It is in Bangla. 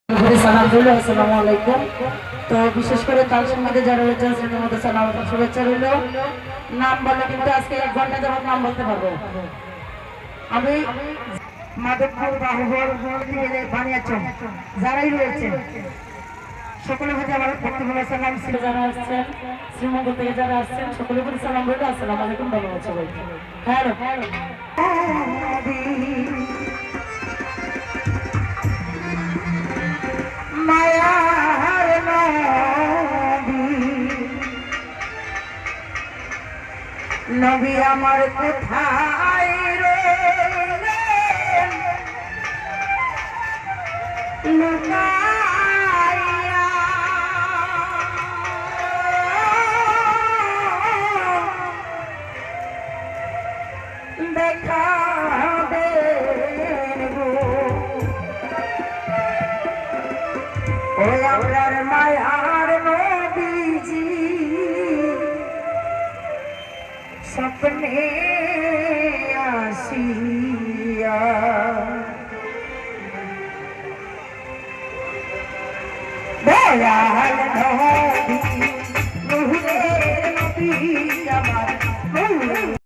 সালাম রইল, আসসালামু আলাইকুম। তো বিশেষ করে তার সঙ্গে যারা রয়েছে তাদের মধ্যে সালাম শুভেচ্ছা রইল। নাম বলে কিন্তু আজকে 1 ঘন্টা যাবত নাম বলতে পারবো। আমি মাধবপুর বাহুবল থেকে বানিয়াচং যারাই রয়েছে সকলের প্রতি আমার ব্যক্তিগত সালাম ছিল। যারা আসছেন শ্রীমঙ্গল থেকে যারা আসছেন সকলের প্রতি সালাম রইল, আসসালামু আলাইকুম। ধন্যবাদ সবাইকে। হ্যালো মায়ার নবী আমার কোথায় রইলেন লুকাইয়া, দেখা দেন গো ওই আপনার মায়ার নবীজি স্বপ্নে আসিয়া দয়াল নবী